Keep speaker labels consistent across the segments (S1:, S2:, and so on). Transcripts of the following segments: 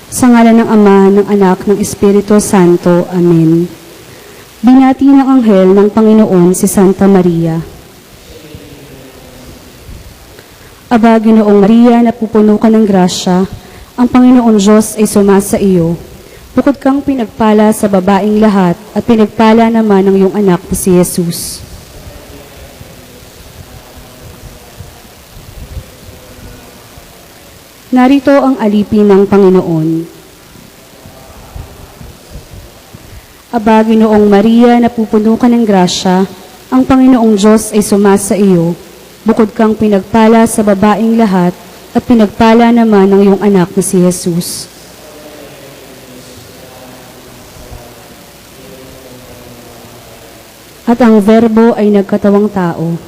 S1: Sa ngalan ng Ama, ng Anak, ng Espiritu Santo. Amen. Binati ng anghel ng Panginoon si Santa Maria. Aba, Ginoong Maria, napupuno ka ng grasya, ang Panginoong Diyos ay sumasa iyo. Bukod kang pinagpala sa babaing lahat, at pinagpala naman ng iyong anak na si Jesus. Narito ang alipin ng Panginoon. Aba, Ginoong Maria, napupuno ka ng grasya, ang Panginoong Diyos ay sumasa iyo. Bukod kang pinagpala sa babaing lahat, at pinagpala naman ng iyong anak na si Jesus. At ang Verbo ay nagkatawang tao.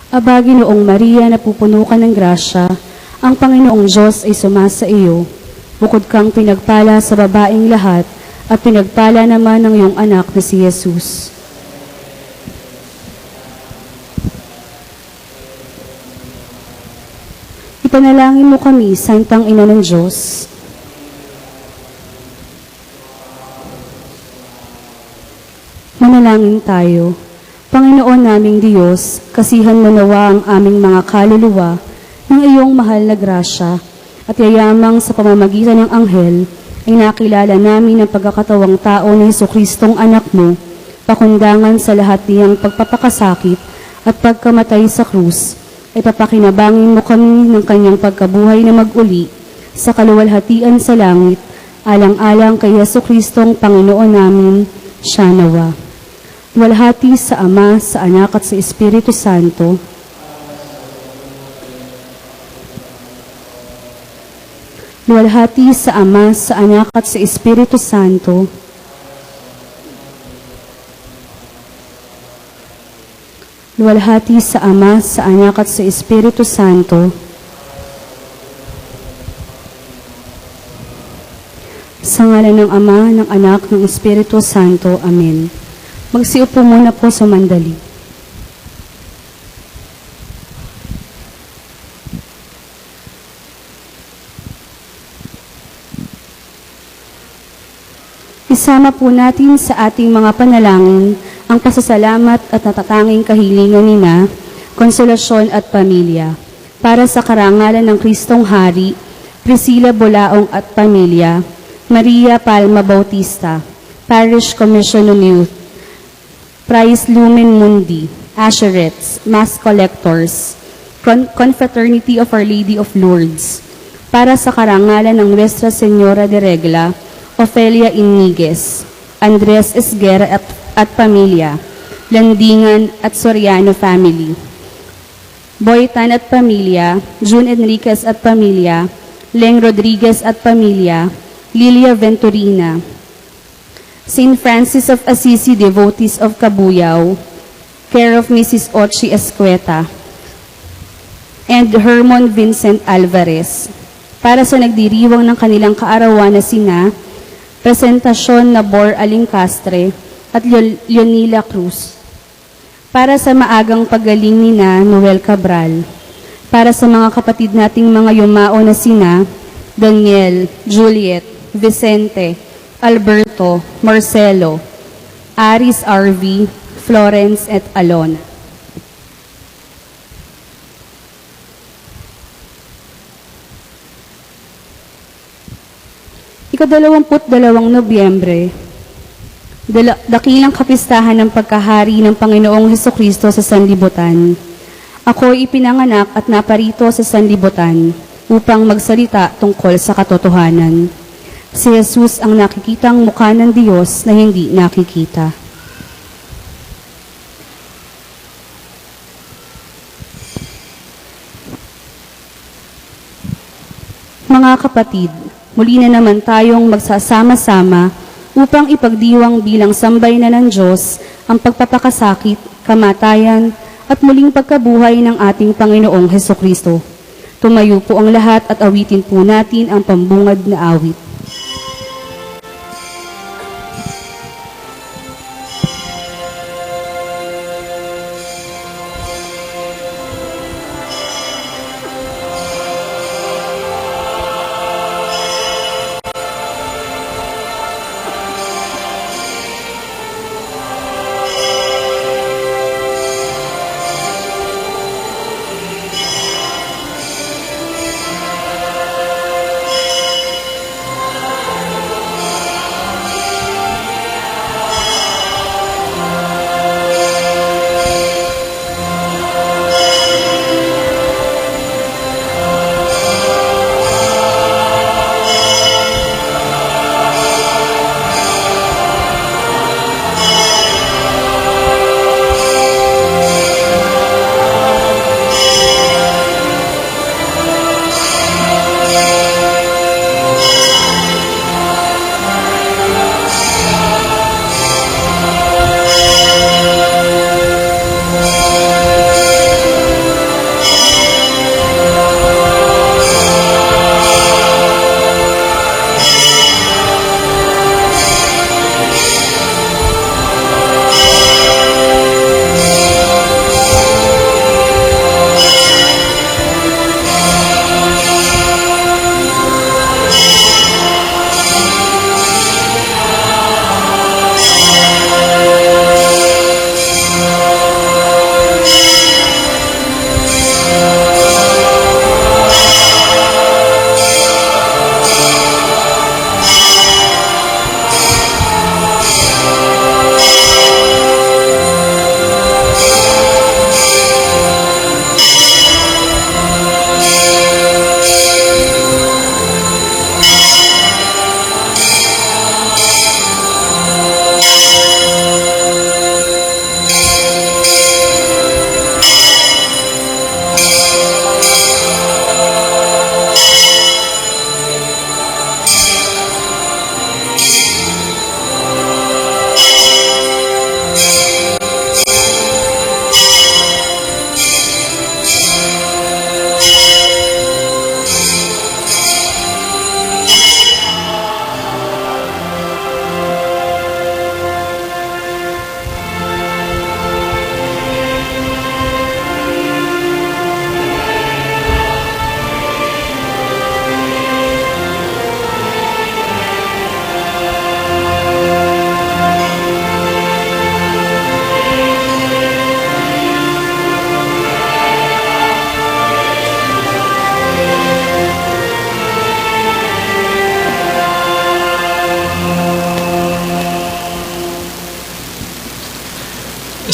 S1: Aba, Ginoong Maria, napupuno ka ng grasya, ang Panginoong Diyos ay sumasa iyo. Bukod kang pinagpala sa babaing lahat, at pinagpala naman ng iyong anak na si Jesus. Ipanalangin mo kami, Santang Ina ng Diyos. Manalangin tayo. Panginoon naming Diyos, kasihan mo nawa ang aming mga kaluluwa ng iyong mahal na grasya, at yayamang sa pamamagitan ng anghel ay nakilala namin ang pagkakatawang tao ni Jesucristong anak mo, pakundangan sa lahat niyang pagpapakasakit at pagkamatay sa krus, ay papakinabangin mo kami ng kanyang pagkabuhay na mag-uli sa kaluwalhatian sa langit, alang-alang kay Jesucristong Panginoon namin, siya nawa. Luwalhati sa Ama, sa Anak at sa Espiritu Santo. Luwalhati sa Ama, sa Anak at sa Espiritu Santo. Luwalhati sa Ama, sa Anak at sa Espiritu Santo. Sa ngalan ng Ama, ng Anak, ng Espiritu Santo. Amen. Magsiupo muna po sa mandali. Isama po natin sa ating mga panalangin ang pasasalamat at natatanging kahilingan nina, Konsolasyon at Pamilya. Para sa karangalan ng Kristong Hari, Priscilla Bolaong at Pamilya, Maria Palma Bautista, Parish Commission on Youth, Price Lumen Mundi, Asherets, Mass Collectors, Confraternity of Our Lady of Lourdes. Para sa karangalan ng Nuestra Señora de Regla, Ofelia Iniguez, Andres Esguera at Pamilya, Landingan at Soriano Family, Boytan at Pamilya, June Enriquez at Pamilya, Leng Rodriguez at Pamilya, Lilia Venturina, St. Francis of Assisi Devotees of Cabuyao, care of Mrs. Ochi Escueta, and Hermon Vincent Alvarez. Para sa nagdiriwang ng kanilang kaarawan na sina Presentasyon Nabor Alincastre at Leonila Cruz. Para sa maagang paggaling nina Noel Cabral. Para sa mga kapatid nating mga yumao na sina Daniel, Juliet, Vicente, Alberto, Marcelo, Aris RV, Florence at Alon. Ika-22 Nobyembre, dakilang kapistahan ng pagkahari ng Panginoong Hesukristo sa sanlibutan. Ako'y ipinanganak at naparito sa sanlibutan upang magsalita tungkol sa katotohanan. Si Jesus ang nakikitang mukha ng Diyos na hindi nakikita. Mga kapatid, muli na naman tayong magsasama-sama upang ipagdiwang bilang sambayanan ng Diyos ang pagpapakasakit, kamatayan, at muling pagkabuhay ng ating Panginoong Hesukristo. Tumayo po ang lahat at awitin po natin ang pambungad na awit.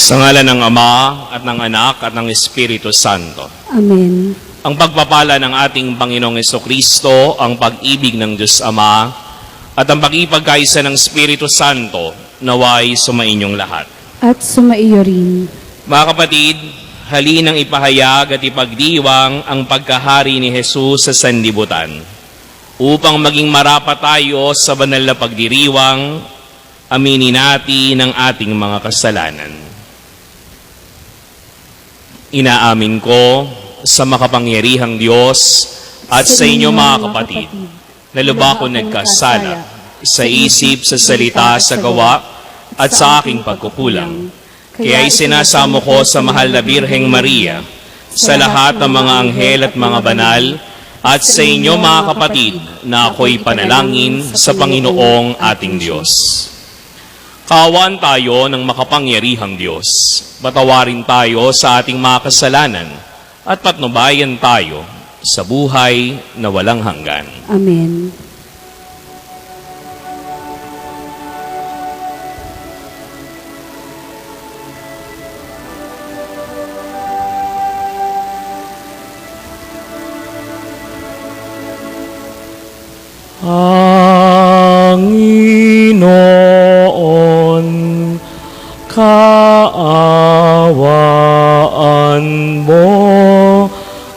S2: Sa ngalan ng Ama at ng Anak at ng Espiritu Santo.
S1: Amen.
S2: Ang pagpapala ng ating Panginoong Jesucristo, ang pag-ibig ng Diyos Ama, at ang pag-ipagkaisa ng Espiritu Santo, naway sumainyong lahat.
S1: At sumaiyo rin.
S2: Mga kapatid, halinang ipahayag at ipagdiwang ang pagkahari ni Jesus sa sanlibutan, upang maging marapat tayo sa banal na pagdiriwang, aminin natin ang ating mga kasalanan. Inaamin ko sa makapangyarihang Diyos at sa inyo mga kapatid, na lubha ko nagkasala sa isip, sa salita, sa gawa, at sa aking pagkukulang. Kaya isinasamo ko sa mahal na Birheng Maria, sa lahat ng mga anghel at mga banal, at sa inyo mga kapatid, na ako'y panalangin sa Panginoong ating Diyos. Kaawaan tayo ng makapangyarihang Diyos. Patawarin tayo sa ating mga kasalanan at patnubayan tayo sa buhay na walang hanggan.
S1: Amen.
S2: Panginoon, kaawaan mo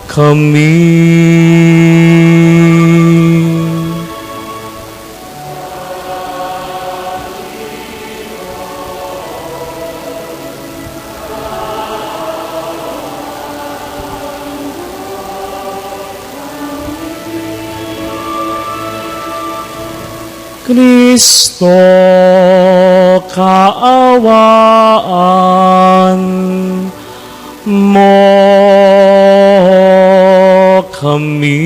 S2: kami. Kristo, kaawaan mo kami.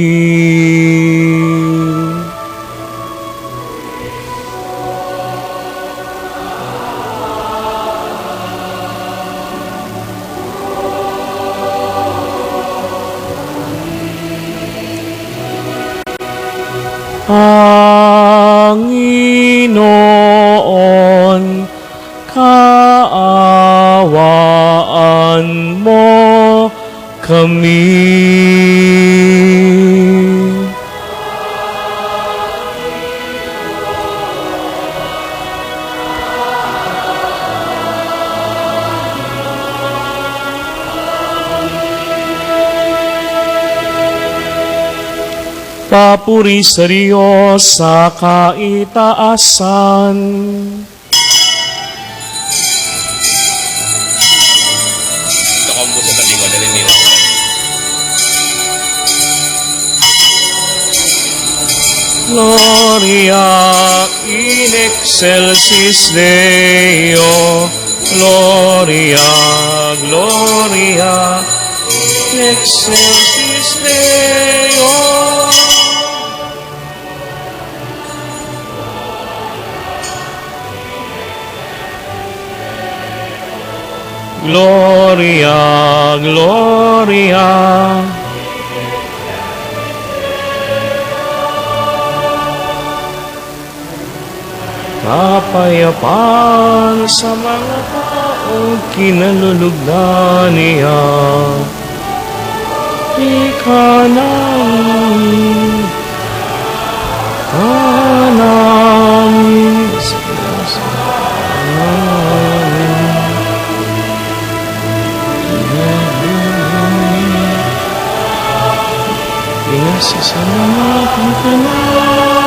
S2: Panginoon, kaawaan mo kami. Papuri sa Diyos sa kaitaasan. Gloria in excelsis Deo, Gloria, Gloria in excelsis Deo. Gloria, Gloria. Kapayapaan sa mga taong kinalulugdan niya. Ika namin, Sasalamat ka namin.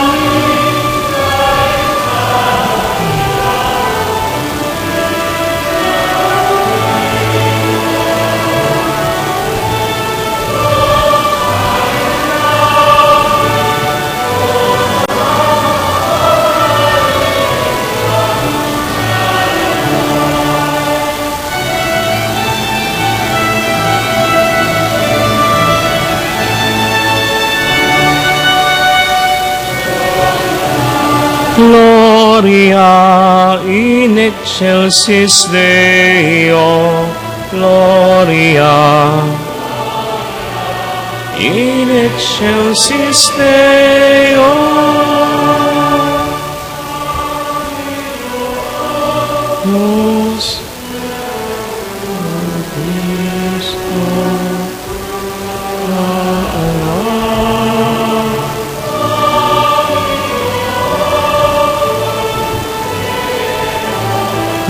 S2: Gloria in excelsis Deo, Gloria in excelsis Deo. Nos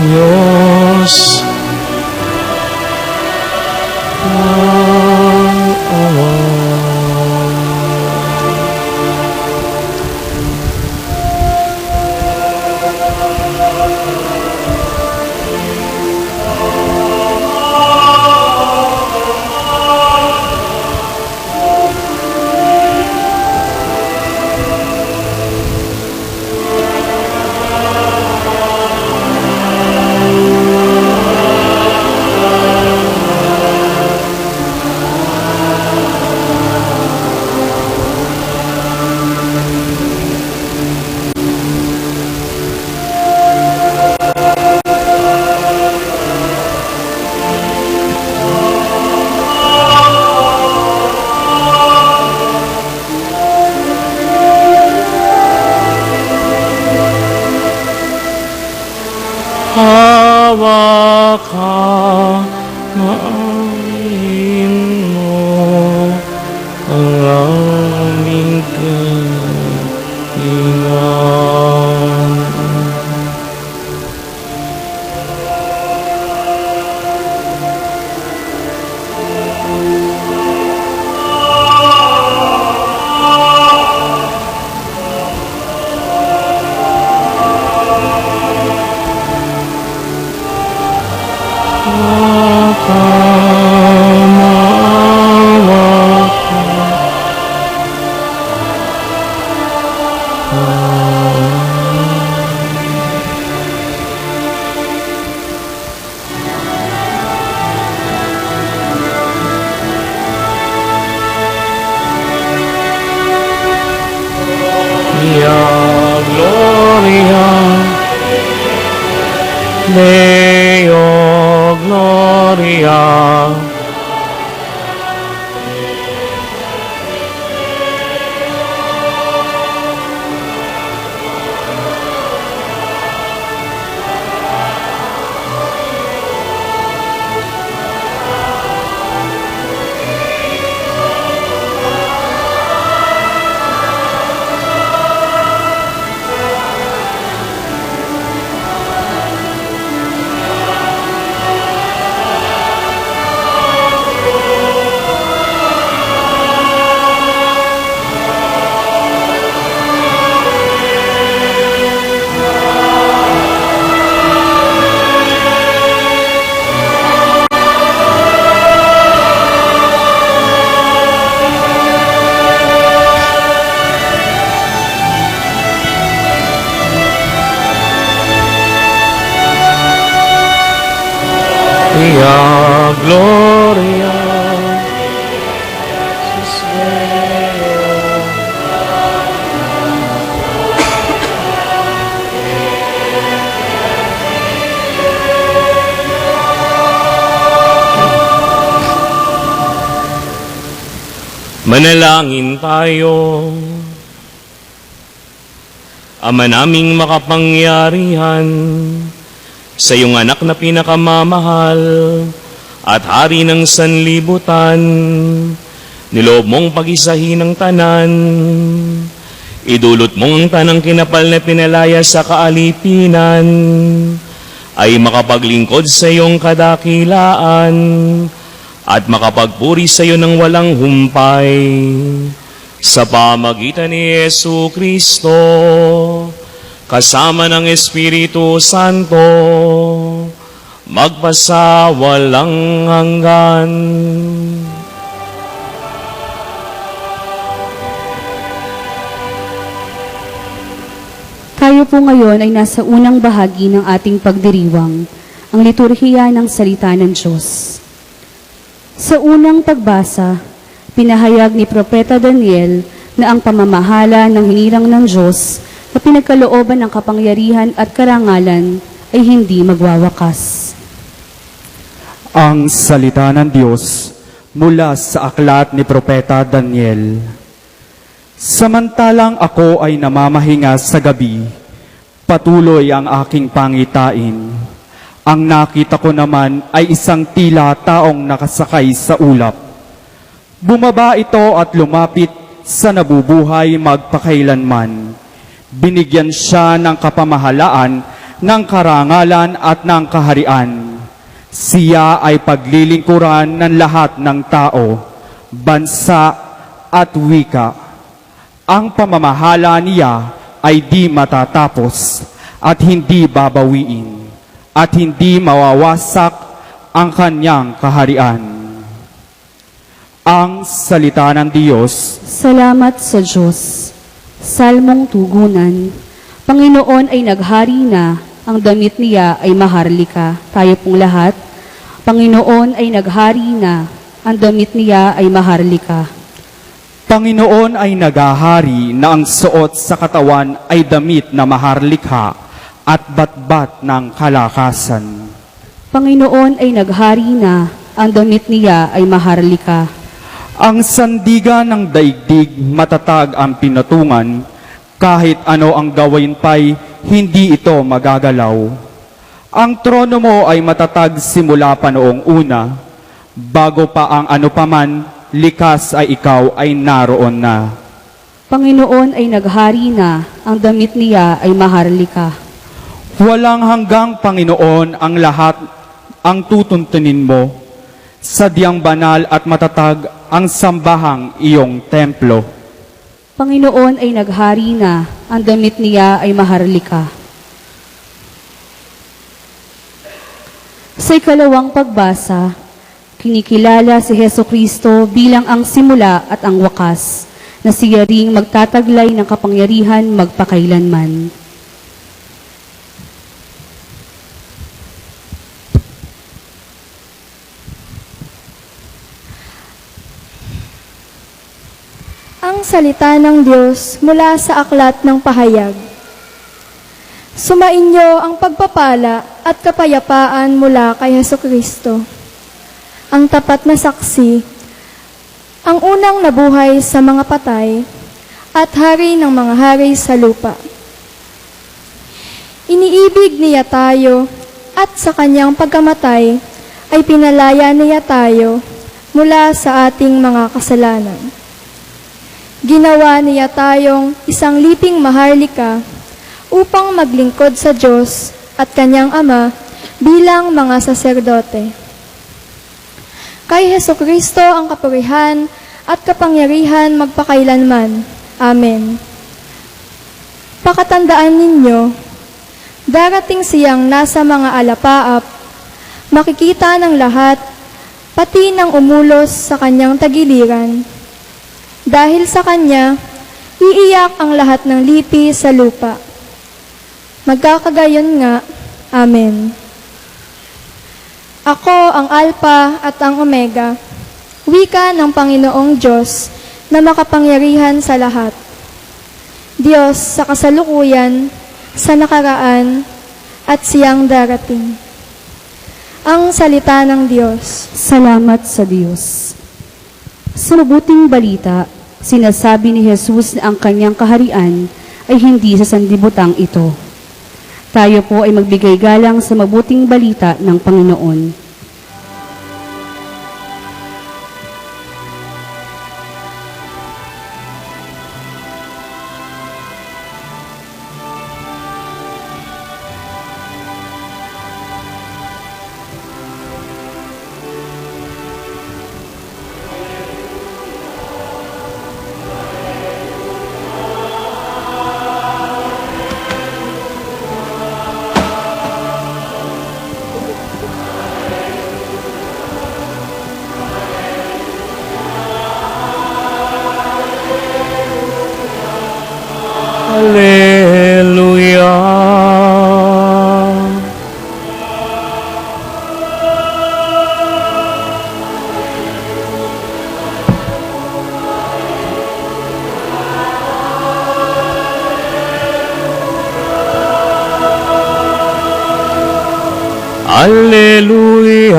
S3: Diyos ang Ama. Hawa ka, maamin mo ang aming kahingan. Gloria, Deo Gloria. Deo Gloria, Sus Deo.
S2: Manalangin tayo. Ama naming makapangyarihan, sa iyong anak na pinakamamahal at hari ng sanlibutan, niloob mong pag-isahin ng tanan, idulot mong ang tanang kinapal na pinalaya sa kaalipinan, ay makapaglingkod sa iyong kadakilaan at makapagpuri sa iyo ng walang humpay. Sa pamagitan ni Yesu Kristo, kasama ng Espiritu Santo, magpasawalang hanggan.
S1: Tayo po ngayon ay nasa unang bahagi ng ating pagdiriwang, ang liturhiya ng salita ng Diyos. Sa unang pagbasa, pinahayag ni Propeta Daniel na ang pamamahala ng hinirang ng Diyos na pinagkalooban ng kapangyarihan at karangalan ay hindi magwawakas.
S4: Ang salita ng Diyos mula sa aklat ni Propeta Daniel. Samantalang ako ay namamahinga sa gabi, patuloy ang aking pangitain. Ang nakita ko naman ay isang tila taong nakasakay sa ulap. Bumaba ito at lumapit sa nabubuhay magpakailanman. Binigyan siya ng kapamahalaan ng karangalan at ng kaharian. Siya ay paglilingkuran ng lahat ng tao, bansa at wika. Ang pamamahala niya ay di matatapos at hindi babawiin, at hindi mawawasak ang kanyang kaharian. Ang salita ng Diyos.
S1: Salamat sa Diyos. Salmong tugunan. Panginoon ay naghari na, ang damit niya ay maharlika. Tayo pong lahat. Panginoon ay naghari na, ang damit niya ay maharlika.
S4: Panginoon ay naghahari na ang suot sa katawan ay damit na maharlikha at batbat ng kalakasan.
S1: Panginoon ay naghari na, ang damit niya ay maharlika.
S4: Ang sandigan ng daigdig matatag ang pinatungan, kahit ano ang gawin pa'y hindi ito magagalaw. Ang trono mo ay matatag simula pa noong una, bago pa ang ano paman, likas ay ikaw ay naroon na.
S1: Panginoon ay naghari na, ang damit niya ay maharlika.
S4: Walang hanggang Panginoon ang lahat ang tutuntunin mo, sadyang banal at matatag ang sambahang iyong templo.
S1: Panginoon ay naghari na, ang damit niya ay maharlika. Sa ikalawang pagbasa, kinikilala si Hesukristo bilang ang simula at ang wakas, na siya ring magtataglay ng kapangyarihan magpakailanman.
S5: Ang salita ng Diyos mula sa aklat ng pahayag. Sumainyo ang pagpapala at kapayapaan mula kay Hesukristo, ang tapat na saksi, ang unang nabuhay sa mga patay, at hari ng mga hari sa lupa. Iniibig niya tayo, at sa kanyang pagkamatay ay pinalaya niya tayo mula sa ating mga kasalanan. Ginawa niya tayong isang liping maharlika upang maglingkod sa Diyos at kanyang Ama bilang mga saserdote. Kay Hesukristo ang kapurihan at kapangyarihan magpakailanman. Amen. Pakatandaan ninyo, darating siyang nasa mga alapaap, makikita ng lahat, pati ng umulos sa kanyang tagiliran. Dahil sa kanya, iiyak ang lahat ng lipi sa lupa. Magkakagayon nga. Amen. Ako ang Alpha at ang Omega, wika ng Panginoong Diyos na makapangyarihan sa lahat. Diyos sa kasalukuyan, sa nakaraan, at siyang darating. Ang salita ng Diyos.
S1: Salamat sa Diyos. Sa mabuting balita, sinasabi ni Jesus na ang kanyang kaharian ay hindi sa sandibutang ito. Tayo po ay magbigay galang sa mabuting balita ng Panginoon.
S3: Hallelujah. Hallelujah.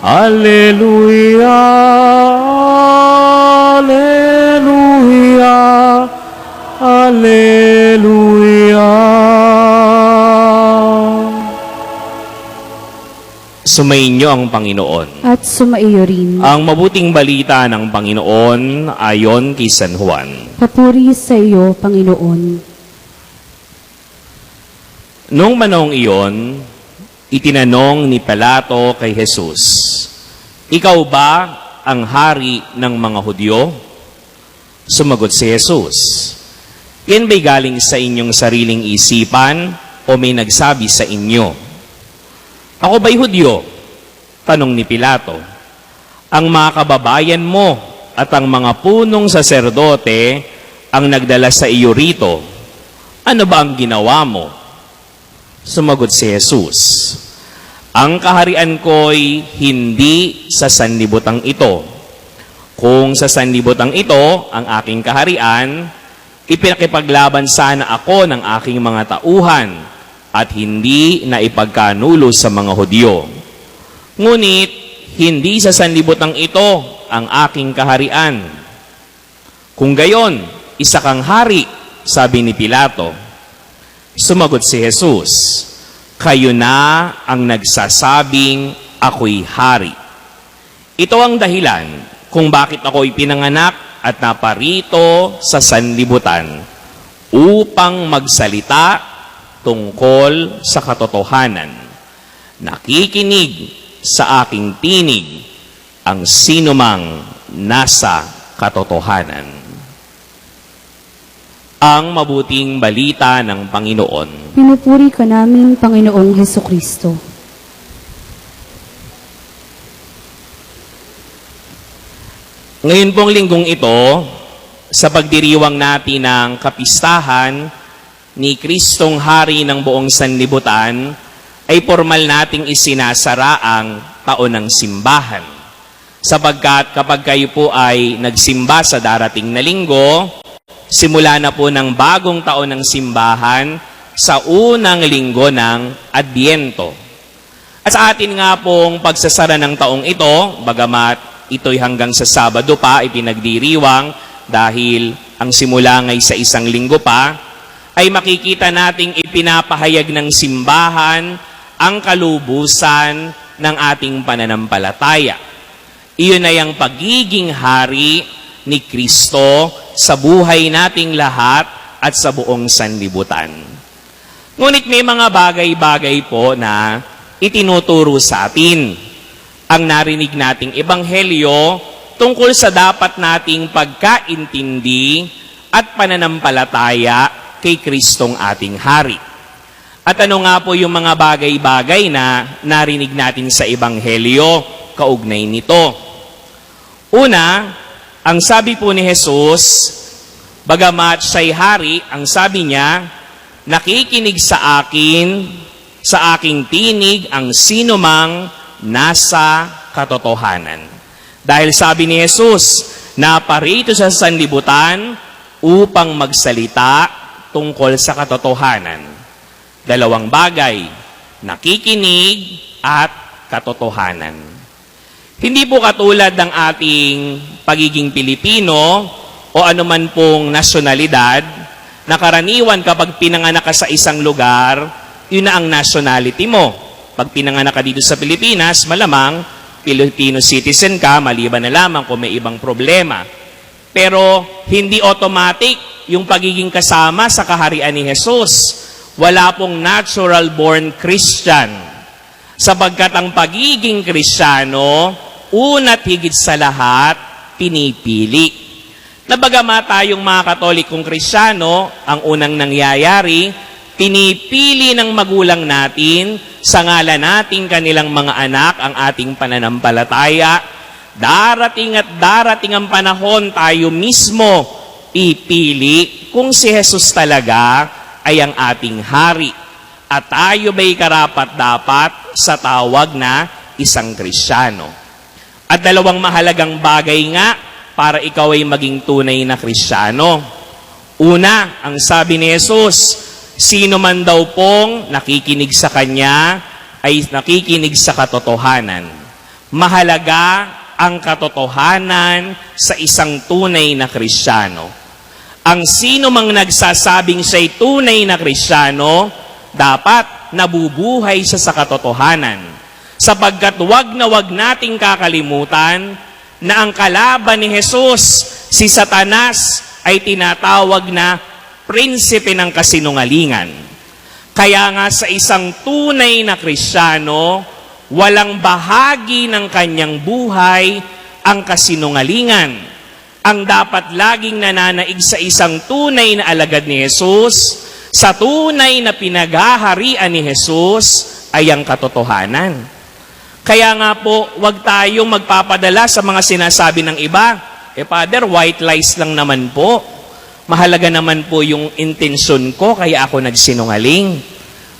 S3: Hallelujah. Hallelujah. Hallelujah.
S2: Sumainyo ang Panginoon.
S1: At sumaiyo rin.
S2: Ang mabuting balita ng Panginoon ayon kay San Juan.
S1: Papuri sa iyo, Panginoon.
S2: Noong manong iyon, itinanong ni Pilato kay Jesus, "Ikaw ba ang hari ng mga Hudyo?" Sumagot si Jesus, "Yan ba'y galing sa inyong sariling isipan o may nagsabi sa inyo?" "Ako ba'y Hudyo?" tanong ni Pilato. "Ang mga kababayan mo at ang mga punong saserdote ang nagdala sa iyo rito. Ano ba ang ginawa mo?" Sumagot si Jesus, "Ang kaharian ko'y hindi sa sanlibutang ito. Kung sa sanlibutang ito ang aking kaharian, ipinakipaglaban sana ako ng aking mga tauhan at hindi na ipagkanulo sa mga Hudyo. Ngunit hindi sa sanlibutang ito ang aking kaharian. Kung gayon, isa kang hari," sabi ni Pilato. Sumagot si Jesus, "Kayo na ang nagsasabing ako'y hari. Ito ang dahilan kung bakit ako'y pinanganak at naparito sa sanlibutan upang magsalita tungkol sa katotohanan. Nakikinig sa aking tinig ang sinumang nasa katotohanan." Ang mabuting balita ng Panginoon.
S1: Pinupuri ka namin, Panginoong Hesukristo.
S2: Ngayon pong linggong ito, sa pagdiriwang natin ng kapistahan ni Kristong Hari ng buong sanlibutan, ay formal nating isinasara ang taon ng simbahan. Sapagkat kapag kayo po ay nagsimba sa darating na linggo, simula na po ng bagong taon ng simbahan sa unang linggo ng Adbyento. At sa atin nga pong pagsasara ng taong ito, bagamat ito'y hanggang sa Sabado pa ipinagdiriwang dahil ang simula ngay sa isang linggo pa, ay makikita nating ipinapahayag ng simbahan ang kalubusan ng ating pananampalataya. Iyon ay ang pagiging hari ni Kristo sa buhay nating lahat at sa buong sanlibutan. Ngunit may mga bagay-bagay po na itinuturo sa atin. Ang narinig nating ebanghelyo tungkol sa dapat nating pagkaintindi at pananampalataya kay Kristong ating hari. At ano nga po yung mga bagay-bagay na narinig natin sa ebanghelyo kaugnay nito? Una, ang sabi po ni Jesus, bagamat siya'y hari, ang sabi niya, nakikinig sa akin, sa aking tinig ang sinumang nasa katotohanan. Dahil sabi ni Jesus, naparito sa sanlibutan upang magsalita tungkol sa katotohanan. Dalawang bagay, nakikinig at katotohanan. Hindi po katulad ng ating pagiging Pilipino o anuman pong nasyonalidad na karaniwan kapag pinanganak ka sa isang lugar, yun na ang nationality mo. Pag pinanganak ka dito sa Pilipinas, malamang Filipino citizen ka, maliban na lamang kung may ibang problema. Pero hindi automatic yung pagiging kasama sa kaharian ni Jesus. Wala pong natural born Christian. Sapagkat ang pagiging Kristiyano, una't higit sa lahat, pinipili. Nabagamat tayong mga Katolikong Kristiyano, ang unang nangyayari, pinipili ng magulang natin, sa ngalan nating kanilang mga anak, ang ating pananampalataya. Darating at darating ang panahon, tayo mismo pipili kung si Jesus talaga ay ang ating hari. At tayo ba'y karapat-dapat sa tawag na isang Kristiyano. At dalawang mahalagang bagay nga para ikaw ay maging tunay na Kristiyano. Una, ang sabi ni Jesus, sino man daw pong nakikinig sa Kanya ay nakikinig sa katotohanan. Mahalaga ang katotohanan sa isang tunay na Kristiyano. Ang sino mang nagsasabing siya'y tunay na Kristiyano, dapat nabubuhay siya sa katotohanan. Sapagkat wag na wag nating kakalimutan na ang kalaban ni Jesus, si Satanas, ay tinatawag na prinsipe ng kasinungalingan. Kaya nga sa isang tunay na Kristiyano, walang bahagi ng kanyang buhay ang kasinungalingan. Ang dapat laging nananaig sa isang tunay na alagad ni Jesus, sa tunay na pinaghaharian ni Jesus, ay ang katotohanan. Kaya nga po, wag tayong magpapadala sa mga sinasabi ng iba. Father, white lies lang naman po. Mahalaga naman po yung intensyon ko, kaya ako nagsinungaling.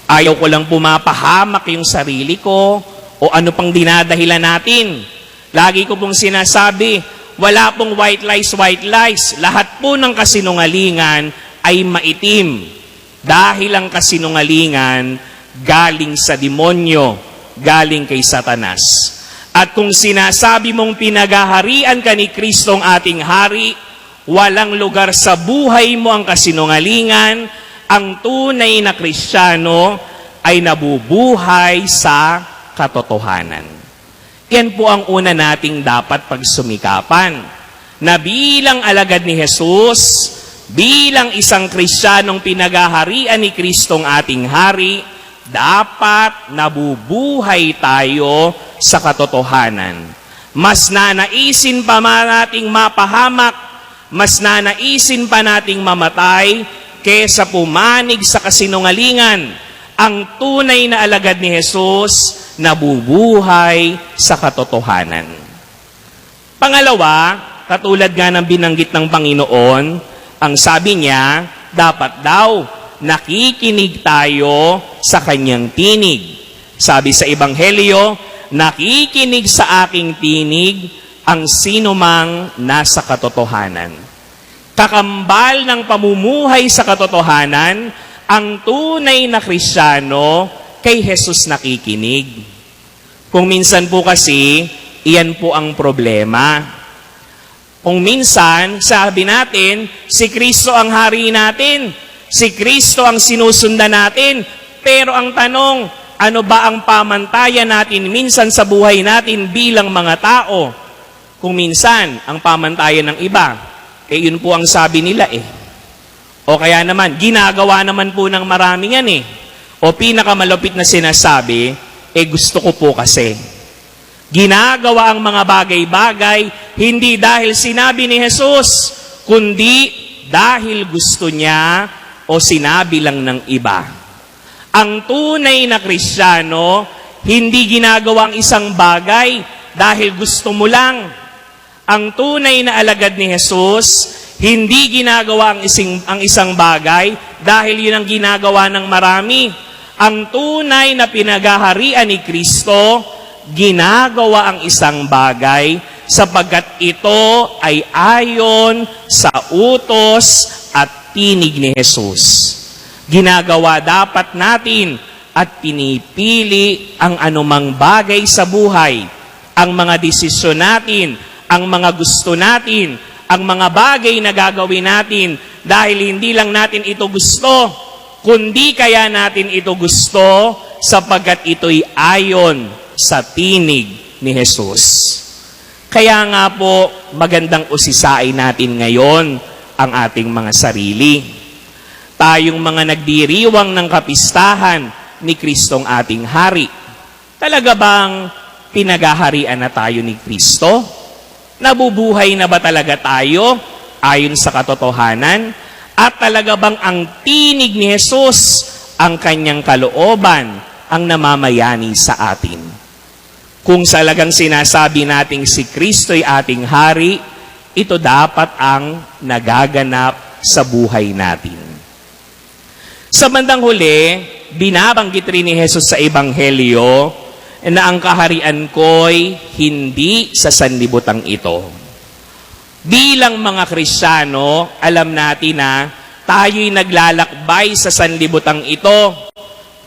S2: Ayaw ko lang pumapahamak yung sarili ko, o ano pang dinadahilan natin. Lagi ko pong sinasabi, wala pong white lies. Lahat po ng kasinungalingan ay maitim. Dahil ang kasinungalingan galing sa demonyo, galing kay Satanas. At kung sinasabi mong pinaghaharian ka ni Kristong ating hari, walang lugar sa buhay mo ang kasinungalingan. Ang tunay na Kristiyano ay nabubuhay sa katotohanan. Yan po ang una nating dapat pagsumikapan, na bilang alagad ni Jesus, bilang isang Kristiyanong pinaghaharian ni Kristong ating hari, dapat nabubuhay tayo sa katotohanan. Mas nanaisin pa nating mapahamak, mas nanaisin pa nating mamatay, kesa pumanig sa kasinungalingan. Ang tunay na alagad ni Jesus, nabubuhay sa katotohanan. Pangalawa, katulad nga ng binanggit ng Panginoon, ang sabi niya, dapat daw nakikinig tayo sa kanyang tinig. Sabi sa Ebanghelyo, nakikinig sa aking tinig ang sinumang nasa katotohanan. Kakambal ng pamumuhay sa katotohanan, ang tunay na Kristiyano kay Jesus nakikinig. Kung minsan po kasi, iyan po ang problema. Kung minsan, sabi natin, si Kristo ang hari natin, si Kristo ang sinusundan natin, pero ang tanong, ano ba ang pamantayan natin minsan sa buhay natin bilang mga tao? Kung minsan, ang pamantayan ng iba, yun po ang sabi nila O kaya naman, ginagawa naman po ng marami yan O pinakamalupit na sinasabi, gusto ko po kasi. Ginagawa ang mga bagay-bagay, hindi dahil sinabi ni Jesus, kundi dahil gusto niya o sinabi lang ng iba. Ang tunay na Kristiyano, hindi ginagawa ang isang bagay dahil gusto mo lang. Ang tunay na alagad ni Jesus, hindi ginagawa ang isang bagay dahil yun ang ginagawa ng marami. Ang tunay na pinaghaharian ni Kristo, ginagawa ang isang bagay sapagkat ito ay ayon sa utos at tinig ni Jesus. Ginagawa dapat natin at pinipili ang anumang bagay sa buhay, ang mga desisyon natin, ang mga gusto natin, ang mga bagay na gagawin natin dahil hindi lang natin ito gusto, kundi kaya natin ito gusto sapagkat ito'y ayon sa tinig ni Jesus. Kaya nga po, magandang usisain natin ngayon ang ating mga sarili. Tayong mga nagdiriwang ng kapistahan ni Kristong ating hari. Talaga bang pinaghaharian na tayo ni Kristo? Nabubuhay na ba talaga tayo ayon sa katotohanan? At talaga bang ang tinig ni Jesus, ang kanyang kalooban, ang namamayani sa atin? Kung talagang sinasabi nating si Kristo'y ating hari, ito dapat ang nagaganap sa buhay natin. Sa bandang huli, binabanggit rin ni Jesus sa Ebanghelyo na ang kaharian ko'y hindi sa sanlibutan ito. Bilang mga Kristiyano, alam natin na tayo'y naglalakbay sa sanlibutan ito,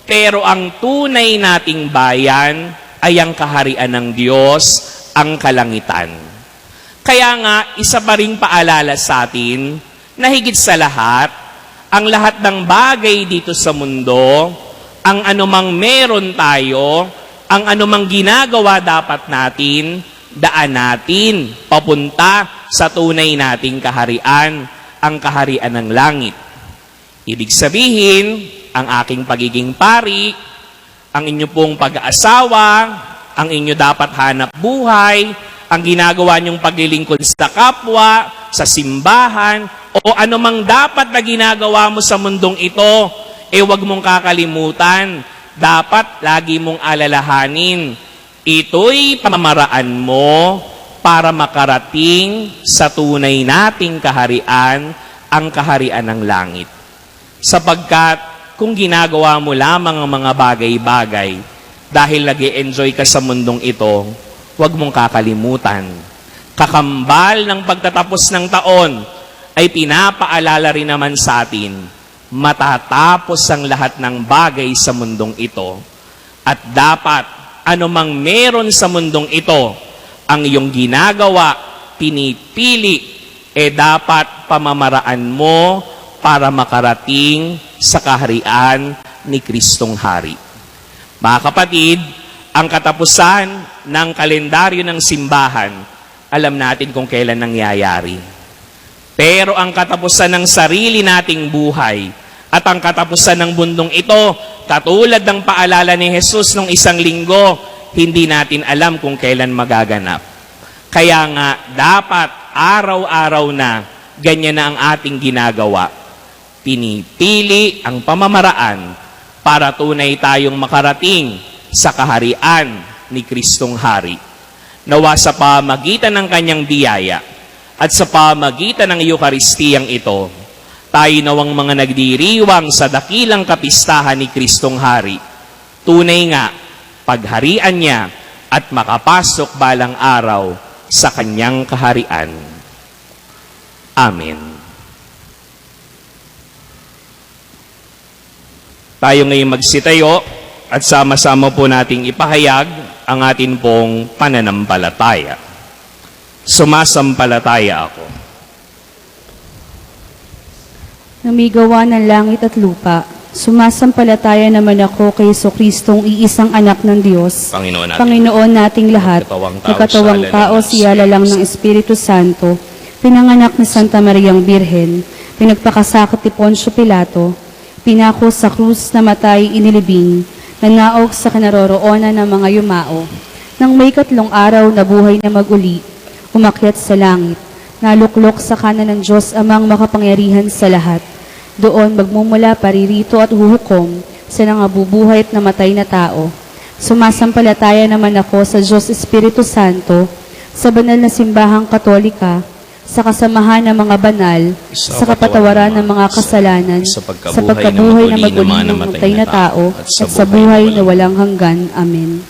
S2: pero ang tunay nating bayan ay ang kaharian ng Diyos, ang kalangitan. Kaya nga, isa pa ring paalala sa atin na higit sa lahat, ang lahat ng bagay dito sa mundo, ang anumang meron tayo, ang anumang ginagawa dapat natin, daan natin papunta sa tunay nating kaharian, ang kaharian ng langit. Ibig sabihin, ang aking pagiging pari, ang inyo pong pag-aasawa, ang inyo dapat hanap buhay, ang ginagawa niyong paglilingkod sa kapwa, sa simbahan, o anumang dapat na ginagawa mo sa mundong ito, huwag mong kakalimutan. Dapat lagi mong alalahanin. Ito'y pamamaraan mo para makarating sa tunay nating kaharian, ang kaharian ng langit. Sapagkat kung ginagawa mo lamang ang mga bagay-bagay dahil nag-e-enjoy ka sa mundong ito, huwag mong kakalimutan. Kakambal ng pagtatapos ng taon ay pinapaalala rin naman sa atin, matatapos ang lahat ng bagay sa mundong ito. At dapat, anumang meron sa mundong ito, ang iyong ginagawa, pinipili, dapat pamamaraan mo para makarating sa kaharian ni Kristong Hari. Mga kapatid, ang katapusan ng kalendaryo ng simbahan, alam natin kung kailan nangyayari. Pero ang katapusan ng sarili nating buhay at ang katapusan ng mundong ito, katulad ng paalala ni Jesus nung isang linggo, hindi natin alam kung kailan magaganap. Kaya nga, dapat araw-araw na ganyan na ang ating ginagawa. Pinipili ang pamamaraan para tunay tayong makarating sa kaharian ni Kristong Hari. Nawa sa pamagitan ng kanyang biyaya at sa pamagitan ng Eukaristiyang ito, tayo nawang mga nagdiriwang sa dakilang kapistahan ni Kristong Hari. Tunay nga, pagharian niya at makapasok balang araw sa kanyang kaharian. Amen. Tayo ngayon magsitayo at sama-sama po nating ipahayag ang atin pong pananampalataya. Sumasampalataya ako.
S1: Namigawa ng langit at lupa, sumasampalataya naman ako kay Jesucristong iisang anak ng Diyos, Panginoon nating lahat, nagkatawang tao, siyala lang ng Espiritu Santo, pinanganak ni Santa Mariang Birhen, pinagpakasakit ni Poncio Pilato, pinako sa krus na matay inilibing, nanaog sa kinaroroonan ng mga yumao. Nang may 3 araw na buhay na maguli, umakyat sa langit, naluklok sa kanan ng Diyos amang makapangyarihan sa lahat. Doon magmumula paririto at huhukom sa nangabubuhay at namatay na tao. Sumasampalataya naman ako sa Diyos Espiritu Santo, sa banal na simbahang katolika, sa kasamahan ng mga banal, sa kapatawaran ng mga kasalanan, sa pagkabuhay na maguli ng namatay na tao, at sa buhay na walang hanggan. Amen.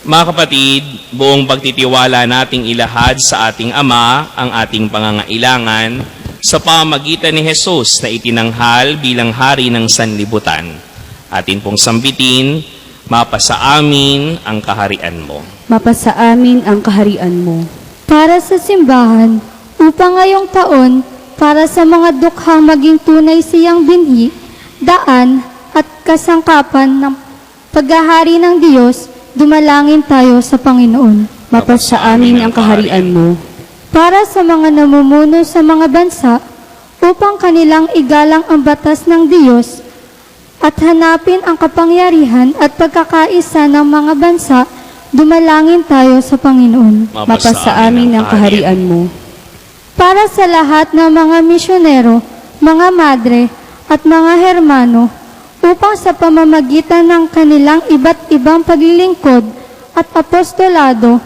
S2: Mga kapatid, buong pagtitiwala nating ilahad sa ating Ama ang ating pangangailangan sa pamagitan ni Jesus na itinanghal bilang Hari ng Sanlibutan. Atin pong sambitin, mapasa amin ang kaharian mo.
S1: Mapasa amin ang kaharian mo.
S5: Para sa simbahan, upang ngayong taon, para sa mga dukhang maging tunay siyang binhi, daan at kasangkapan ng paghahari ng Diyos, dumalangin tayo sa Panginoon.
S1: Mapasa amin ang kaharian mo.
S5: Para sa mga namumuno sa mga bansa, upang kanilang igalang ang batas ng Diyos at hanapin ang kapangyarihan at pagkakaisa ng mga bansa, dumalangin tayo sa Panginoon.
S1: Mapasa amin ang kaharian mo.
S5: Para sa lahat ng mga misyonero, mga madre at mga hermano, upang sa pamamagitan ng kanilang iba't ibang paglilingkod at apostolado,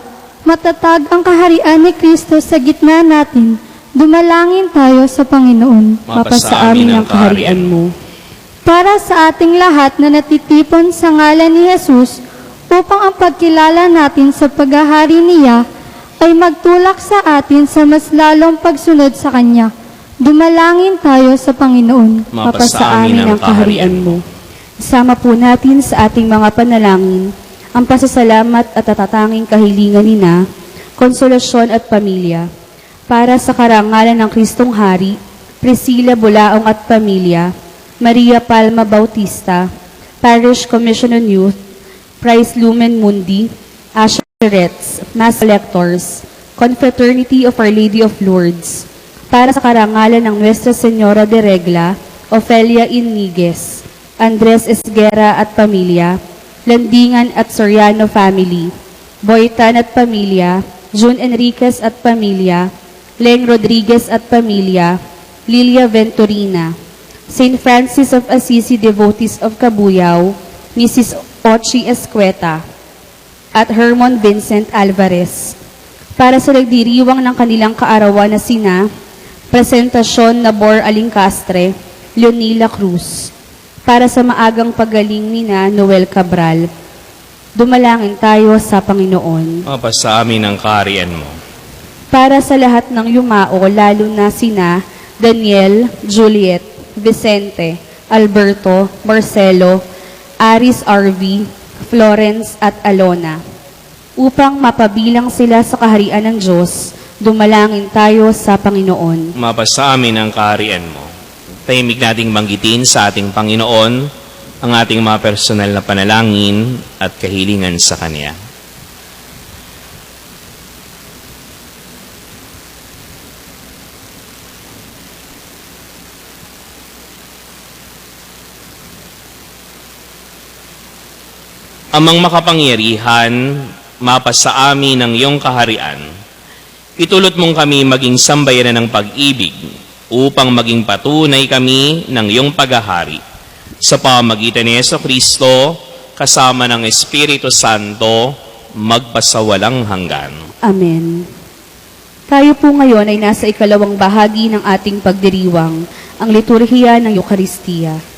S5: matatag ang kaharian ni Kristo sa gitna natin, dumalangin tayo sa Panginoon.
S1: Mapasa amin ang kaharian mo.
S5: Para sa ating lahat na natitipon sa ngalan ni Jesus, upang ang pagkilala natin sa paghahari niya ay magtulak sa atin sa mas lalong pagsunod sa Kanya. Dumalangin tayo sa Panginoon.
S1: Mapasa amin ang kaharian mo. Isama po natin sa ating mga panalangin ang pasasalamat at tatatanging kahilingan ni na, konsolasyon at pamilya. Para sa karangalan ng Kristong Hari, Priscilla Bulaong at pamilya, Maria Palma Bautista, Parish Commission on Youth, Price Lumen Mundi, Asheretz, Mass Electors, Confraternity of Our Lady of Lourdes. Para sa karangalan ng Nuestra Señora de Regla, Ofelia Iniguez, Andres Esguera at pamilya, Landingan at Soriano family, Boytan at pamilya, June Enriquez at pamilya, Leng Rodriguez at pamilya, Lilia Venturina, St. Francis of Assisi Devotees of Cabuyao, Mrs. Ochi Escueta, at Hermon Vincent Alvarez. Para sa nagdiriwang ng kanilang kaarawan na sina Presentasyon Nabor Alingcastre, Leonila Cruz. Para sa maagang pagaling nina Noel Cabral. Dumalangin tayo sa Panginoon.
S2: Mapasa amin ang kaharian mo.
S1: Para sa lahat ng yumao, lalo na sina Daniel, Juliet, Vicente, Alberto, Marcelo, Aris RV, Florence at Alona. Upang mapabilang sila sa kaharian ng Diyos, dumalangin tayo sa Panginoon.
S2: Mapasa amin ang kaharian mo. Tahimik nating banggitin sa ating Panginoon ang ating mga personal na panalangin at kahilingan sa Kanya. Amang makapangyarihan, mapasa amin ang iyong kaharian. Itulot mong kami maging sambayanan ng pag-ibig upang maging patunay kami ng iyong paghahari. Sa pamagitan ni Jesucristo, kasama ng Espiritu Santo, magpasawalang hanggan.
S1: Amen. Tayo po ngayon ay nasa ikalawang bahagi ng ating pagdiriwang, ang liturhiya ng Eukaristiya.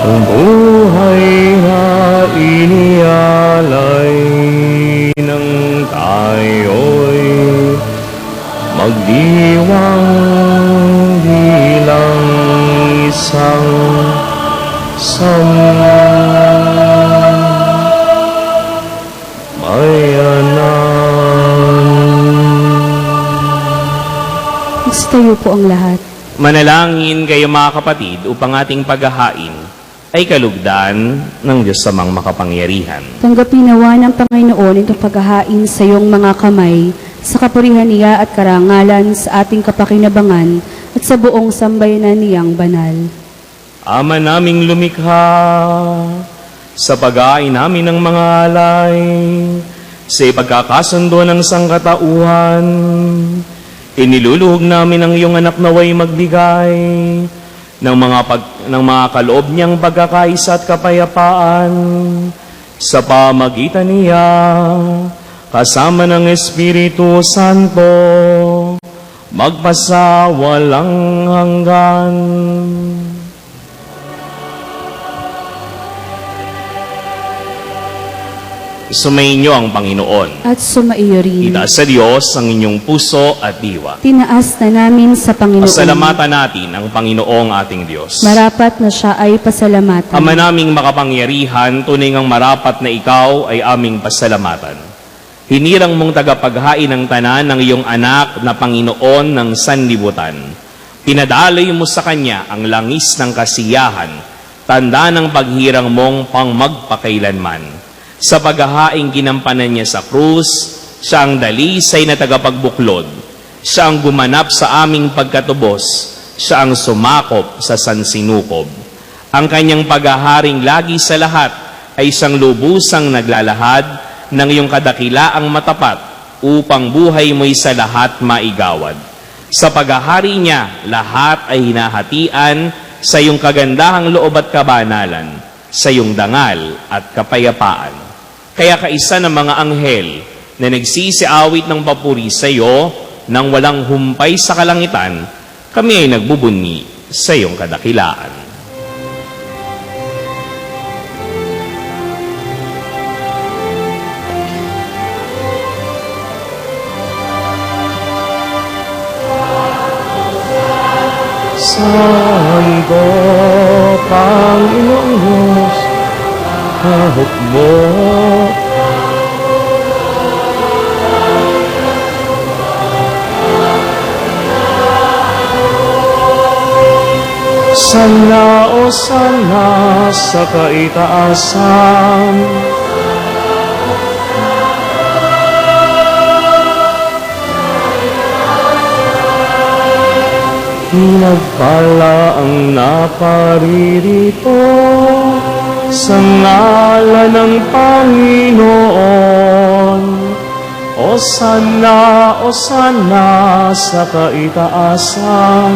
S3: Ang buhay na inialay ng tayo'y magdiwang bilang isang sambayanan.
S1: Magstayo po ang lahat.
S2: Manalangin kayo mga kapatid upang ating paghahain ay kalugdan ng Diyos samang makapangyarihan.
S1: Tanggapin nawa ng Panginoon itong paghahain sa iyong mga kamay, sa kapurihan niya at karangalan sa ating kapakinabangan at sa buong sambayanan niyang banal.
S2: Ama naming lumikha, sa pag-ain namin ng mga alay, sa ipagkakasundo ng sangkatauhan. Iniluluhog namin ang iyong anak naway magbigay ng mga kaloob niyang pagkakaisa at kapayapaan sa pamagitan niya kasama ng Espiritu Santo magpasawalang hanggan. Sumainyo ang Panginoon.
S1: At sumaiyo rin.
S2: Itaas sa Diyos ang inyong puso at diwa.
S1: Tinaas na namin sa Panginoon.
S2: Pasalamatan natin ang Panginoong ating Diyos.
S1: Marapat na siya ay pasalamatan.
S2: Ama naming makapangyarihan, tunay ngang marapat na ikaw ay aming pasalamatan. Hinirang mong tagapaghain ng tanan ng iyong anak na Panginoon ng sanlibutan. Pinadaloy mo sa kanya ang langis ng kasiyahan, tanda ng paghirang mong pangmagpakailanman. Sa paghahaing ginampanan niya sa krus, siya ang dalisay na tagapagbuklod. Siya ang gumanap sa aming pagkatubos. Siya ang sumakop sa sansinukob. Ang kanyang paghaharing lagi sa lahat ay siyang lubusang naglalahad ng iyong kadakilaang matapat upang buhay mo'y sa lahat maigawad. Sa paghahari niya, lahat ay hinahatian sa iyong kagandahang loob at kabanalan, sa iyong dangal at kapayapaan. Kaya kaisa ng mga anghel na nagsisiawit ng papuri sa iyo nang walang humpay sa kalangitan, kami ay nagbubunyi sa iyong kadakilaan.
S3: Santo Panginoong Diyos, hahok mo sana o sana sa kaitaasan. Pinagpala ang naparirito sa ngalan ng Panginoon. O sana sa kaitaasan.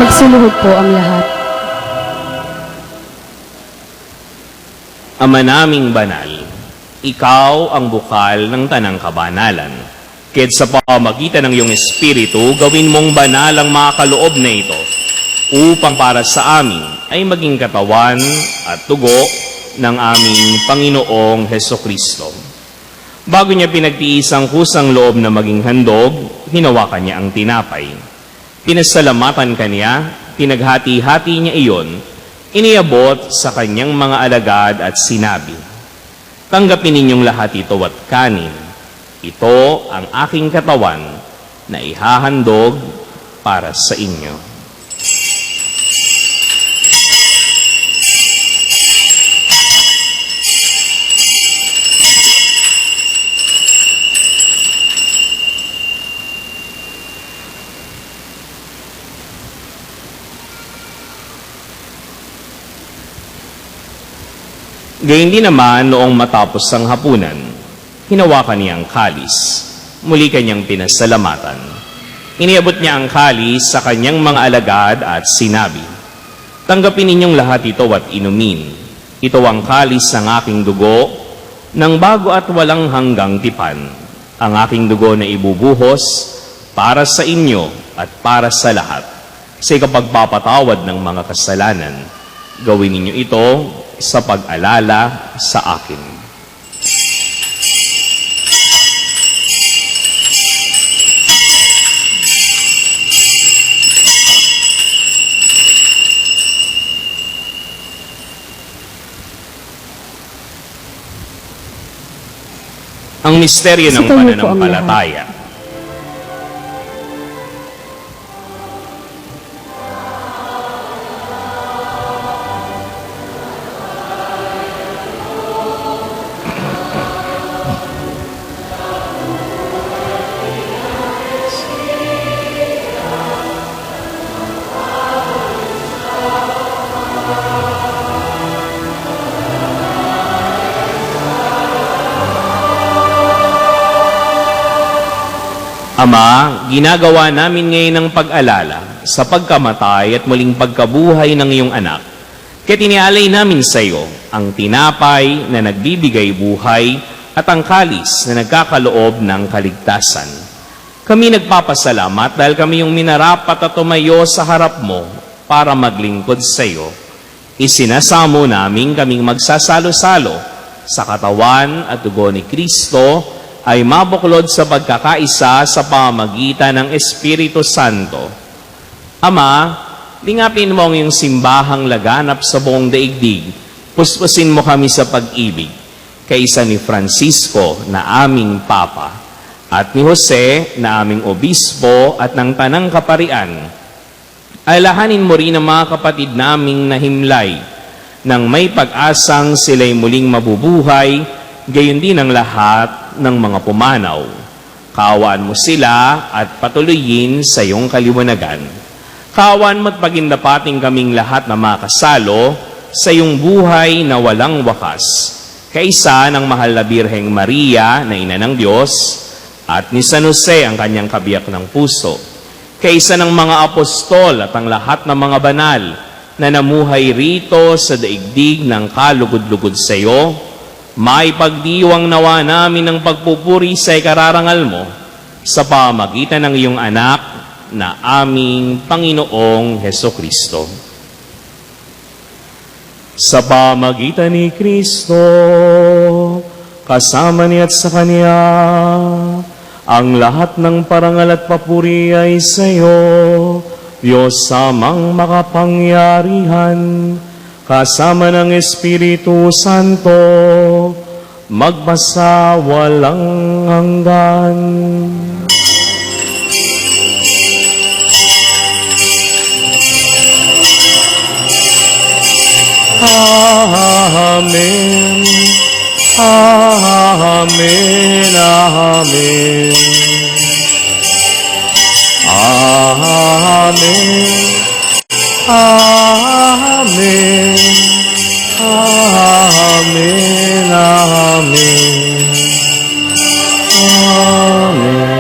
S1: Magsuluhod po ang lahat.
S2: Ama naming banal, ikaw ang bukal ng tanang kabanalan. Kaya't sa pamamagitan ng iyong Espiritu, gawin mong banal ang mga kaloob na ito, upang para sa amin ay maging katawan at dugo ng aming Panginoong Hesukristo. Bago niya pinagtiis ang kusang loob na maging handog, hinawakan niya ang tinapay. Pinasalamatan kaniya, pinaghati-hati niya iyon, iniabot sa kanyang mga alagad at sinabi, "Tanggapin ninyong lahat ito at kanin. Ito ang aking katawan na ihahandog para sa inyo." Gayun din naman noong matapos ang hapunan, hinawakan niya ang kalis. Muli kanyang pinasalamatan. Iniabot niya ang kalis sa kanyang mga alagad at sinabi, "Tanggapin ninyong lahat ito at inumin. Ito ang kalis ng aking dugo, ng bago at walang hanggang tipan. Ang aking dugo na ibubuhos para sa inyo at para sa lahat, sa ikapagpapatawad ng mga kasalanan. Gawin ninyo ito sa pag-alala sa akin." Ang misteryo ng
S1: Sitayo po ang
S2: pananampalataya. Ama, ginagawa namin ngayon ang pag-alala sa pagkamatay at muling pagkabuhay ng iyong anak. Kaya tinialay namin sa iyo ang tinapay na nagbibigay buhay at ang kalis na nagkakaloob ng kaligtasan. Kami nagpapasalamat dahil kami yung minarapat at tumayo sa harap mo para maglingkod sa iyo. Isinasamo namin kaming magsasalo-salo sa katawan at dugo ni Kristo ay mabuklod sa pagkakaisa sa pamamagitan ng Espiritu Santo. Ama, lingapin mo ang iyong simbahang laganap sa buong daigdig. Puspusin mo kami sa pag-ibig, kaisa ni Francisco na aming Papa, at ni Jose na aming Obispo at ng Tanang Kaparian. Alahanin mo rin ang mga kapatid naming nahimlay, nang may pag-asang sila'y muling mabubuhay, gayon din ang lahat ng mga pumanaw. Kaawaan mo sila at patuloyin sa iyong kaliwanagan. Kaawaan mo at pagindapating kaming lahat na makasalo sa iyong buhay na walang wakas. Kaisa ng mahal na Birheng Maria na Ina ng Diyos at ni San Jose ang kanyang kabiyak ng puso. Kaisa ng mga apostol at ang lahat ng mga banal na namuhay rito sa daigdig ng kalugod-lugod sa iyo, may pagdiwang nawa namin ng pagpupuri sa ikararangal mo sa pamagitan ng iyong anak na aming Panginoong Hesukristo. Sa pamagitan ni Kristo, kasama niya at sa Kanya, ang lahat ng parangal at papuri ay sa iyo, Diyos amang makapangyarihan, kasama ng Espiritu Santo, magbasa walang hanggan. Amen. Amen. Amen. Amen. Amen. Amen. Amen. Amen.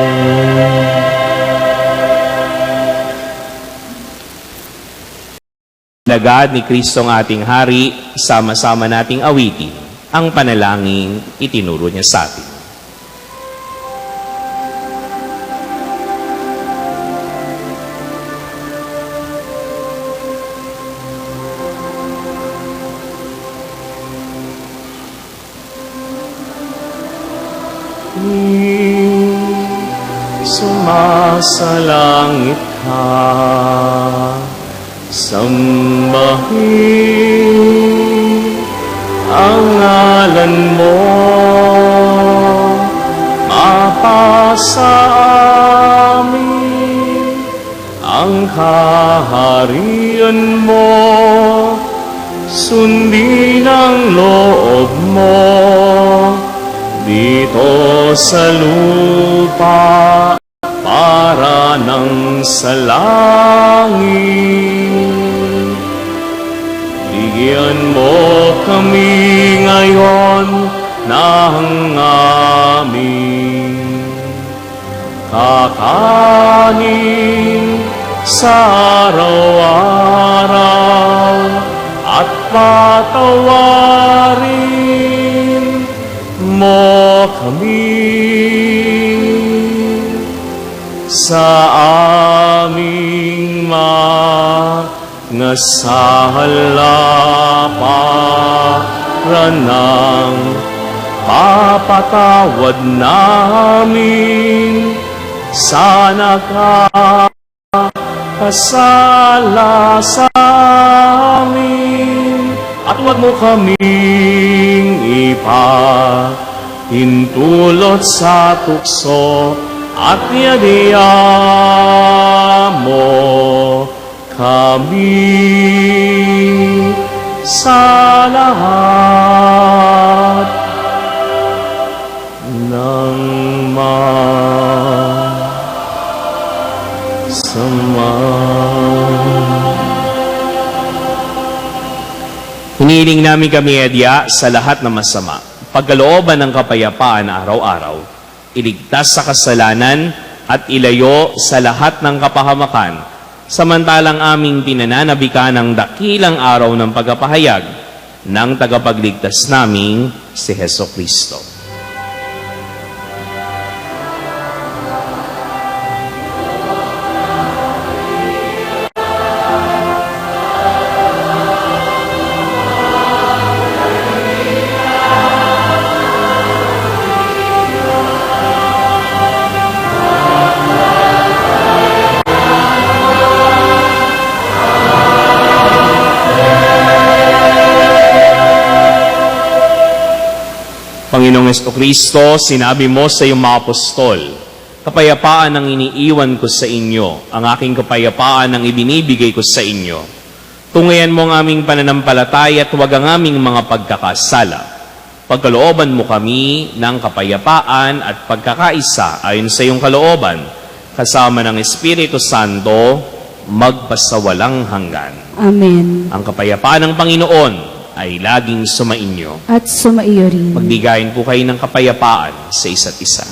S2: Lagad ni Kristong ating Hari, sama-sama nating awitin ang panalangin itinuro niya sa atin. Sumasalangit ka, sambahin ang ngalan mo, mapasa amin ang kaharian mo, sundin ang loob mo dito sa lupa para nang sa langit. Bigyan mo kami ngayon ng aming kakanin sa araw-araw at patawarin mo kami sa aming mga sala para ng papatawad namin sa nakakasala sa amin, at huwag mo kaming ipahintulot sa tukso, at yadiya mo kami sa lahat ng masama. Hinihiling namin kami, Edya, sa lahat ng masama, pagkalooban ng kapayapaan na araw-araw, iligtas sa kasalanan at ilayo sa lahat ng kapahamakan, samantalang aming pinananabikan ang dakilang araw ng pagpapahayag ng tagapagligtas naming si Hesukristo. Panginoong Kristo, sinabi mo sa iyong mga apostol, kapayapaan ang iniiwan ko sa inyo, ang aking kapayapaan ang ibinibigay ko sa inyo. Tungayan mo ang aming pananampalataya at huwag ang aming mga pagkakasala. Pagkalooban mo kami ng kapayapaan at pagkakaisa ayon sa iyong kalooban, kasama ng Espiritu Santo, magpasawalang hanggan.
S1: Amen.
S2: Ang kapayapaan ng Panginoon ay laging sumainyo.
S1: At sumaiyo rin.
S2: Magbigayin po kayo ng kapayapaan sa isa't isa.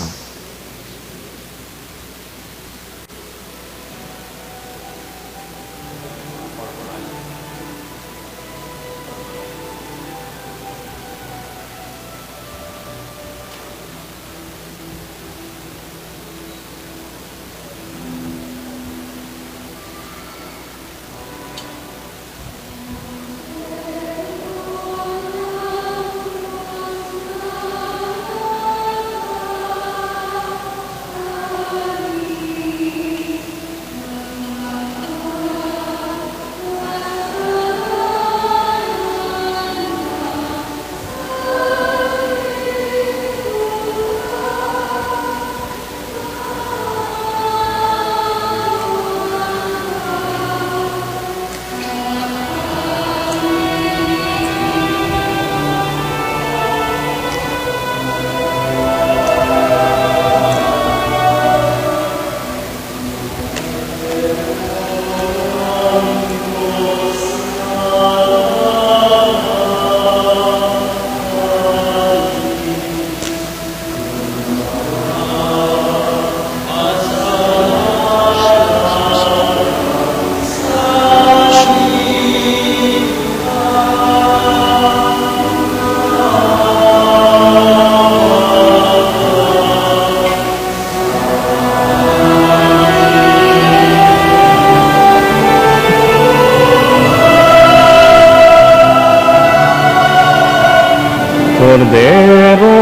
S3: Kordero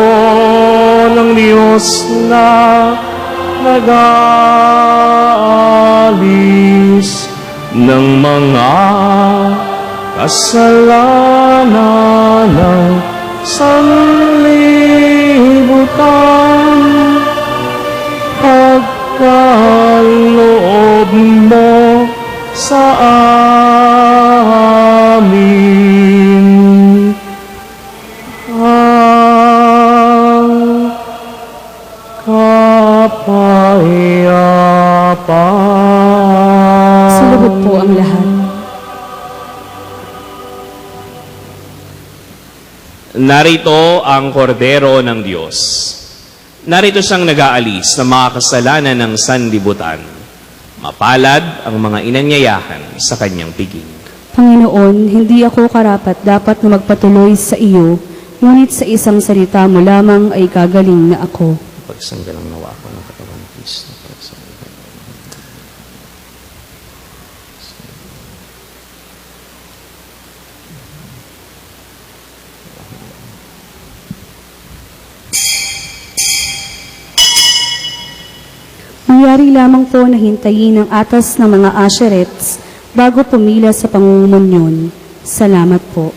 S3: ng Diyos na nag-aalis ng mga kasalanan ng sanlibutan, pagkaloob mo sa amin. Kapayapaan.
S1: Salubog po ang lahat.
S2: Narito ang kordero ng Diyos. Narito siyang nag-aalis ng mga kasalanan ng sanlibutan. Mapalad ang mga inanyayahan sa kanyang piging.
S1: Panginoon, hindi ako karapat dapat na magpatuloy sa iyo, ngunit sa isang salita mo lamang ay gagaling na ako.
S2: Pagsanggalang nawa ako ng katawan ng Kristo.
S1: Mangyari lamang po na hintayin ang atas ng mga asherets bago pumila sa pangungunyon. Salamat po.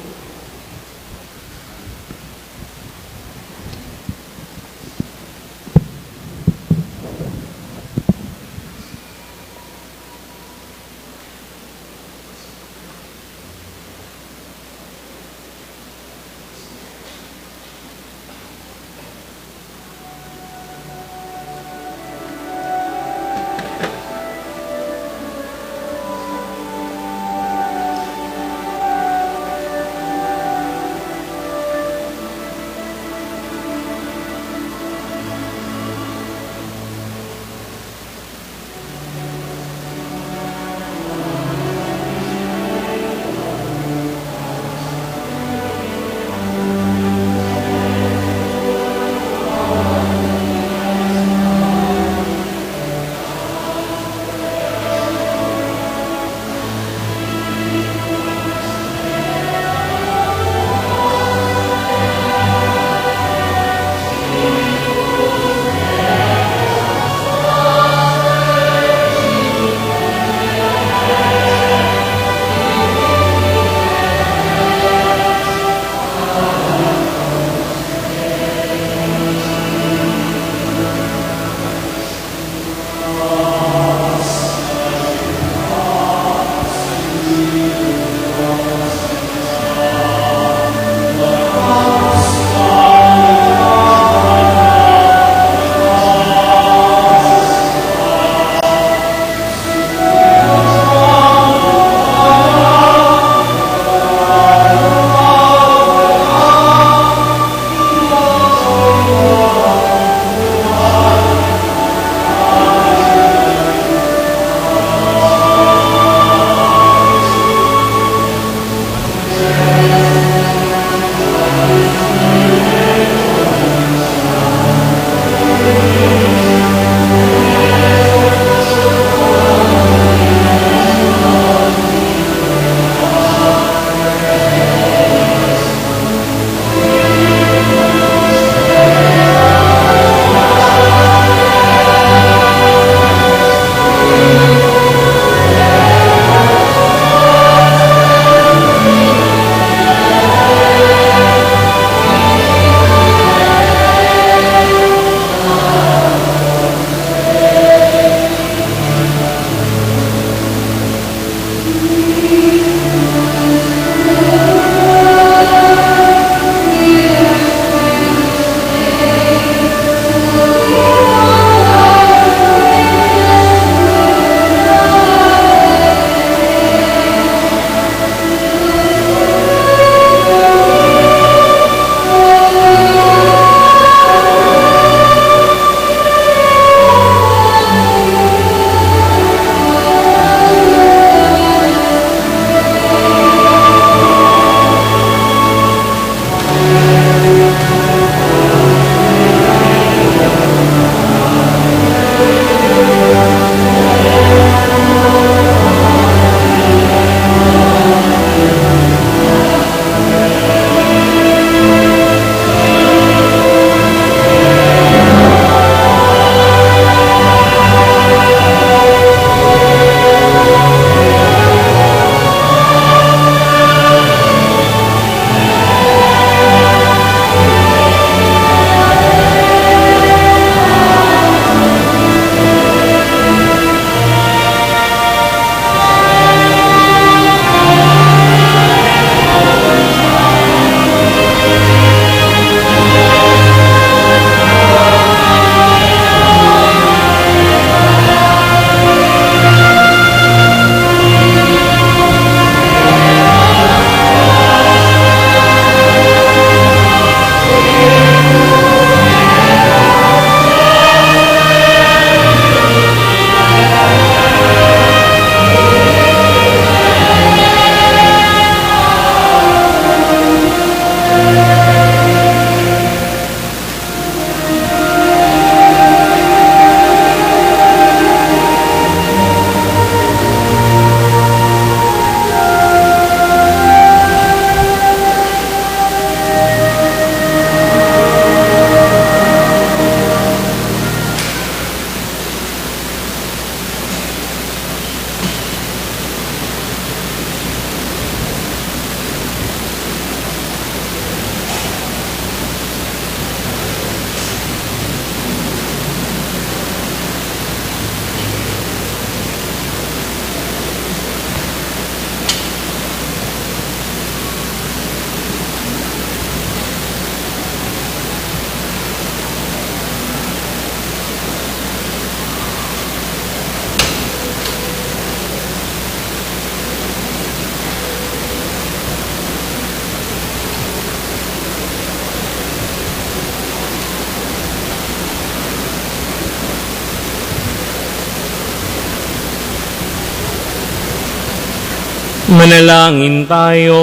S2: Manalangin tayo.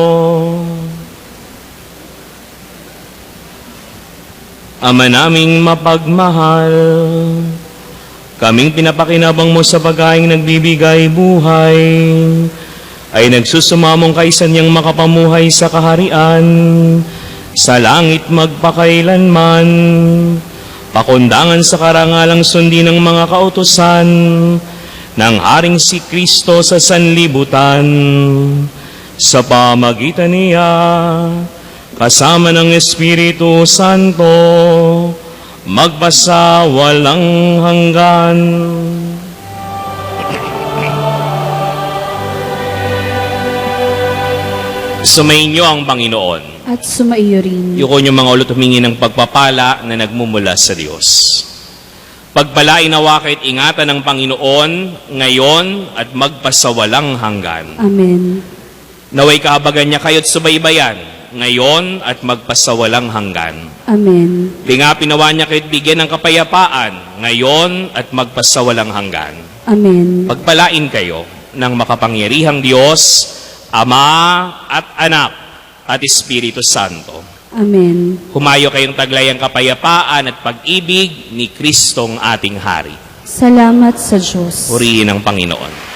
S2: Ama naming mapagmahal, kaming pinapakinabang mo sa pagkaing nagbibigay buhay, ay nagsusumamong kaysa niyang makapamuhay sa kaharian, sa langit magpakailanman, pakundangan sa karangalang sundi ng mga kautusan, ng Haring si Kristo sa sanlibutan, sa pamagitan niya, kasama ng Espiritu Santo, magbasa walang hanggan. Sumainyo ang Panginoon.
S1: At sumaiyo rin.
S2: Yuko niyo mga ulo humingi ng pagpapala na nagmumula sa Diyos. Pagpalain nawa kaya't ingatan ng Panginoon ngayon at magpasawalang hanggan.
S1: Amen.
S2: Naway kahabagan niya kayo't subaybayan ngayon at magpasawalang hanggan.
S1: Amen.
S2: Lingapin nawa niya kayo't bigyan ng kapayapaan ngayon at magpasawalang hanggan.
S1: Amen.
S2: Pagpalain kayo ng makapangyarihang Diyos, Ama at Anak at Espiritu Santo.
S1: Amen.
S2: Humayo kayong taglayang kapayapaan at pag-ibig ni Kristong ating Hari.
S1: Salamat sa Diyos.
S2: Purihin ang Panginoon.